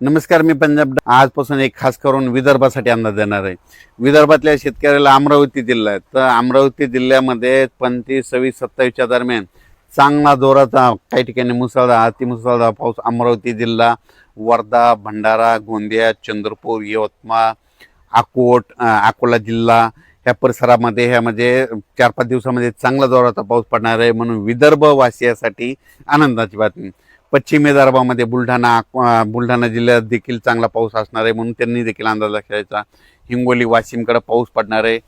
नमस्कार, मी पंजाब आजपासून एक खास करून विदर्भासाठी अंदाज देणार आहे। विदर्भातल्या शेतकऱ्याला अमरावती जिल्हा आहे, तर अमरावती जिल्ह्यामध्ये 25-26-27 दरम्यान चांगला जोराचा काही ठिकाणी मुसळधार अतिमुसळधार पाऊस अमरावती जिल्हा, वर्धा, भंडारा, गोंदिया, चंद्रपूर, यवतमाळ, अकोला जिल्हा ह्या परिसरामध्ये ह्या म्हणजे 4-5 दिवसामध्ये चांगला जोराचा पाऊस पडणार आहे, म्हणून विदर्भ वासियासाठी आनंदाची बातमी। पश्चिम विदर्भामध्ये बुलढाणा जिल्ह्यात देखील चांगला पाऊस असणार आहे, म्हणून त्यांनी देखील अंदाज लक्षायचा। हिंगोली, वाशिमकडे पाऊस पडणार आहे,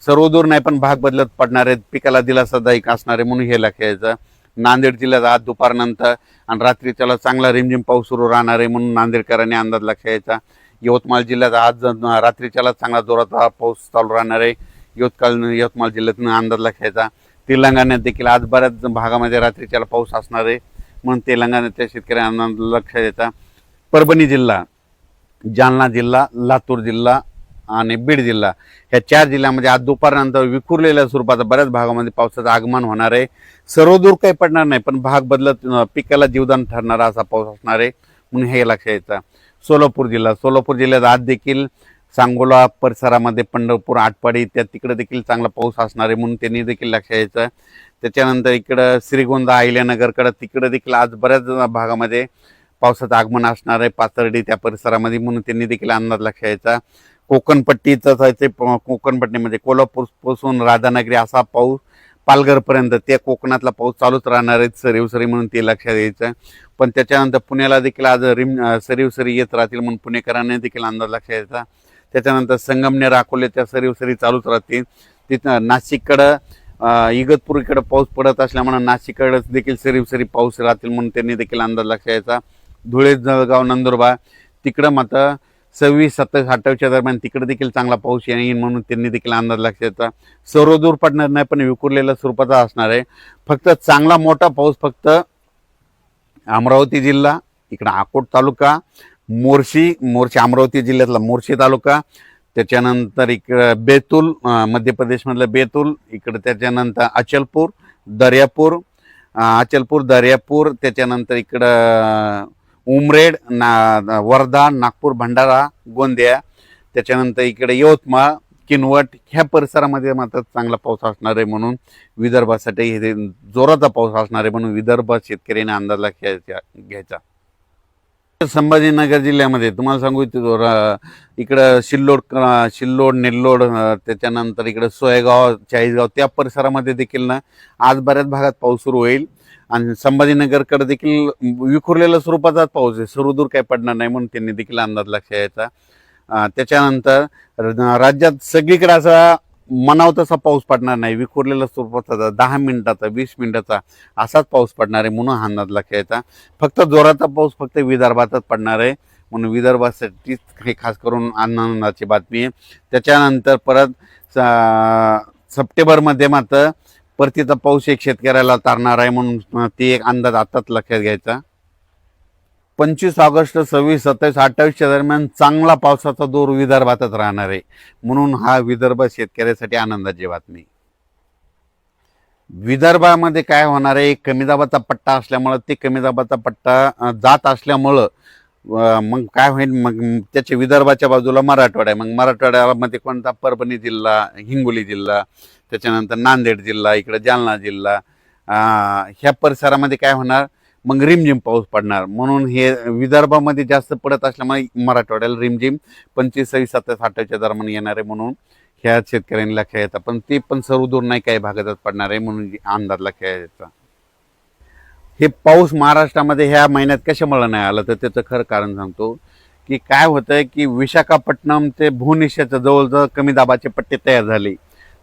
सर्वदूर नाही पण भाग बदलत पडणार आहेत, पिकाला दिलासादायक असणार आहे म्हणून हे लक्षायचं। नांदेड जिल्ह्यात आज दुपारनंतर आणि रात्रीच्याला चांगला रिमझिम पाऊस सुरू राहणार आहे म्हणून नांदेडकरांनी अंदाज लक्षायचा। यवतमाळ जिल्ह्यात आज रात्रीच्याला चांगला जोराचा पाऊस चालू राहणार आहे, यवतमाळ जिल्ह्यातून अंदाज लक्षायचा। तेलंगणात देखील आज बऱ्याच भागामध्ये रात्रीच्याला पाऊस असणार आहे म्हणून तेलंगणाच्या शेतकऱ्यांना लक्ष द्यायचा। परभणी जिल्हा, जालना जिल्हा, लातूर जिल्हा आणि बीड जिल्हा ह्या 4 जिल्ह्यामध्ये आज दुपारनंतर विखुरलेल्या स्वरूपाचा बऱ्याच भागामध्ये पावसाचं आगमन होणार आहे। सर्वदूर काही पडणार नाही पण भाग बदलत पिकाला जीवदान ठरणारा असा पाऊस असणार आहे म्हणून हे लक्ष द्यायचं। सोलापूर जिल्ह्यात आज देखील सांगोला परिसरामध्ये पंढरपूर, आटपाडी तिकडे देखील चांगला पाऊस असणार आहे म्हणून त्यांनी देखील लक्ष द्यायचं। त्याच्यानंतर इकडं श्रीगोंदा, अहिल्यानगरकडे तिकडे देखील आज बऱ्याच भागामध्ये पावसाचं आगमन असणार आहे, पाथर्डी त्या परिसरामध्ये म्हणून त्यांनी देखील अंदाज लक्ष द्यायचा। कोकणपट्टीमध्ये कोल्हापूरपासून राधानगरी असा पाऊस पालघरपर्यंत त्या कोकणातला पाऊस चालूच राहणार आहे सरीवसरी म्हणून ते लक्षात द्यायचं। पण त्याच्यानंतर पुण्याला देखील आज सरीवसरी येत राहतील म्हणून पुणेकरांनी देखील अंदाज लक्ष द्यायचा। त्याच्यानंतर संगमनेर, अकोल्याच्या सरीवसरी चालूच राहतील। तिथं नाशिककडं इगतपूर इकडे पाऊस पडत असल्यामुळे नाशिककडे देखील सरीवसरी पाऊस राहतील म्हणून त्यांनी देखील अंदाज लक्ष द्यायचा। धुळे, जळगाव, नंदुरबार तिकडं मात्र 26, 27, 28 दरम्यान तिकडे देखील चांगला पाऊस येईल म्हणून त्यांनी देखील अंदाज लक्ष द्यायचा। सर्वदूर पडणार नाही पण विखुरलेल्या स्वरूपाचा असणार आहे। फक्त चांगला मोठा पाऊस फक्त अमरावती जिल्हा, इकडं अकोट तालुका, मोर्शी अमरावती जिल्ह्यातला मोर्शी तालुका, त्याच्यानंतर इकडं बेतूल, मध्य प्रदेशमधलं बेतूल, इकडं त्याच्यानंतर अचलपूर, दर्यापूर, त्याच्यानंतर इकडं उमरेड, वर्धा, नागपूर, भंडारा, गोंदिया, त्याच्यानंतर इकडे यवतमाळ, किनवट ह्या परिसरामध्ये मात्र चांगला पाऊस असणार आहे म्हणून विदर्भासाठी हे जोराचा पाऊस असणार आहे म्हणून विदर्भ शेतकऱ्यांनी अंदाज घ्यायचा। संभाजीनगर जिल्ह्यामध्ये तुम्हाला सांगू इच्छितो, इकडं सिल्लोड, नेल्लोड, त्याच्यानंतर इकडं सोयगाव, चाळीसगाव त्या परिसरामध्ये देखील ना आज बऱ्याच भागात पाऊस सुरू होईल आणि संभाजीनगरकडे देखील विखुरलेल्या स्वरूपाचाच पाऊस आहे, सर्वदूर काही पडणार नाही म्हणून त्यांनी देखील अंदाज लक्ष द्यायचा। त्याच्यानंतर राज्यात सगळीकडे असा म्हणावं तसा पाऊस पडणार नाही, विखुरलेल्या स्वरूपाचा 10 मिनिटाचा 20 मिनिटाचा असाच पाऊस पडणार आहे म्हणून अंदाज लक्ष द्यायचा। फक्त जोराचा पाऊस फक्त विदर्भातच पडणार आहे म्हणून विदर्भासाठीच हे खास करून आनंदाची बातमी आहे। त्याच्यानंतर परत सप्टेंबरमध्ये मात्र परतीचा पाऊस एक शेतकऱ्याला तारणार आहे म्हणून ते एक अंदाज आताच लक्षात घ्यायचा। 25 ऑगस्ट, 26, 27, 28 दरम्यान चांगला पावसाचा जोर विदर्भातच राहणार आहे म्हणून हा विदर्भ शेतकऱ्यासाठी आनंदाची बातमी। विदर्भामध्ये काय होणार आहे, कमी दाबाचा पट्टा असल्यामुळं ते कमी दाबाचा पट्टा जात असल्यामुळं मग काय होईल, मग त्याच्या विदर्भाच्या बाजूला मराठवाडा आहे, मग मराठवाड्यामध्ये कोणता, परभणी जिल्हा, हिंगोली जिल्हा, त्याच्यानंतर नांदेड जिल्हा, इकडे जालना जिल्हा ह्या परिसरामध्ये काय होणार, मग रिमझिम पाऊस पडणार म्हणून हे विदर्भामध्ये जास्त पडत असल्यामुळे मराठवाड्याला रिमझिम 25, 26, 27, 28 दरम्यान येणार आहे म्हणून ह्या शेतकऱ्यांनी लक्षात येतात। पण ते पण सर्वदूर नाही काही भागातच पडणार आहे म्हणून अंदाज लक्षात यायचा। हे पाऊस महाराष्ट्रामध्ये ह्या महिन्यात कशामुळे नाही आलं तर त्याचं खरं कारण सांगतो की काय होतंय की विशाखापट्टणम ते भुवनेश्वरच्या जवळजवळ कमी दाबाचे पट्टे तयार झाले,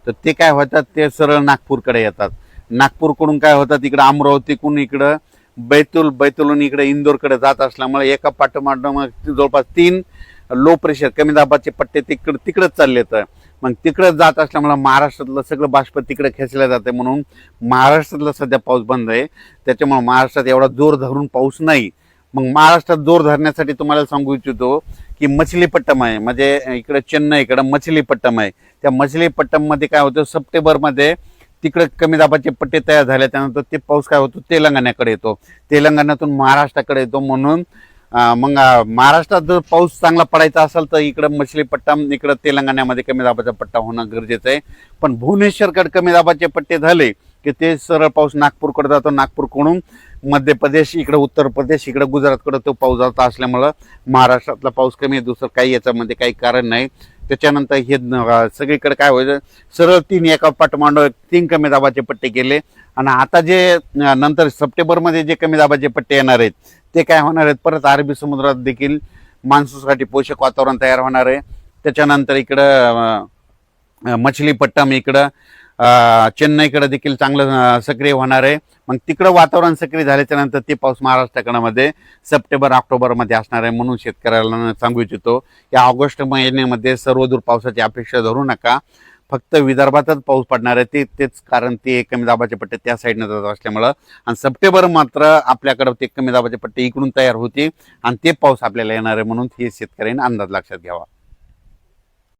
तर ते काय होतात, ते सरळ नागपूरकडे येतात, नागपूरकडून काय होतात इकडं अमरावतीकडून इकडं बैतूलहून इकडे इंदोरकडे जात असल्यामुळे एका पाठोपाठ जवळपास 3 लो प्रेशर कमी दाबाचे पट्टे तिकडंच चालले, तर मग तिकडं जात असल्यामुळे महाराष्ट्रातलं सगळं बाष्प तिकडे खेचलं जाते म्हणून महाराष्ट्रातला सध्या पाऊस बंद आहे, त्याच्यामुळे महाराष्ट्रात एवढा जोर धरून पाऊस नाही। मग महाराष्ट्रात जोर धरण्यासाठी तुम्हाला सांगू इच्छितो की मछलीपट्टम आहे, म्हणजे इकडे चेन्नईकडे मछलीपट्टम आहे, त्या मछलीपट्टममध्ये काय होतं, सप्टेंबरमध्ये तिकडे कमी दाबाचे पट्टे तयार झाले, त्यानंतर ते पाऊस काय होतो तेलंगणाकडे येतो, तेलंगणातून महाराष्ट्राकडे येतो म्हणून मग महाराष्ट्रात जर पाऊस चांगला पडायचा असेल तर इकडं मछलीपट्टा, इकडं तेलंगणामध्ये कमी दाबाचा पट्टा होणं गरजेचं आहे. पण भुवनेश्वरकडे कमी दाबाचे पट्टे झाले की ते सरळ पाऊस नागपूरकडे जातो, नागपूरकडून मध्य प्रदेश, इकडं उत्तर प्रदेश, इकडं गुजरातकडे तो पाऊस जात असल्यामुळं महाराष्ट्रातला पाऊस कमी आहे. दुसरं काही याच्यामध्ये काही कारण नाही. त्याच्यानंतर हे सगळीकडे काय व्हायचं, सरळ 3 एका पाठोमांडो 3 कमी दाबाचे पट्टे केले. आणि आता जे नंतर सप्टेंबरमध्ये जे कमी दाबाचे पट्टे येणार आहेत ते काय होणार आहेत, परत अरबी समुद्रात देखील मान्सूनसाठी पोषक वातावरण तयार होणार आहे. त्याच्यानंतर इकडं मछलीपट्टम, इकडं चेन्नईकडे देखील चांगलं सक्रिय होणार आहे. मग तिकडं वातावरण सक्रिय झाल्याच्या नंतर ते पाऊस महाराष्ट्राकडे सप्टेंबर ऑक्टोबरमध्ये असणार आहे. म्हणून शेतकऱ्याला सांगू इच्छितो या ऑगस्ट महिन्यामध्ये सर्वदूर पावसाची अपेक्षा धरू नका. फक्त विदर्भातच पाऊस पडणार आहे. तेच कारण ते कमी दाबाचे पट्टे त्या साईडनं जात असल्यामुळं. आणि सप्टेंबर मात्र आपल्याकडं ते कमी दाबाचे पट्टे इकडून तयार होते आणि ते पाऊस आपल्याला येणार आहे. म्हणून हे शेतकऱ्यांनी अंदाज लक्षात घ्यावा.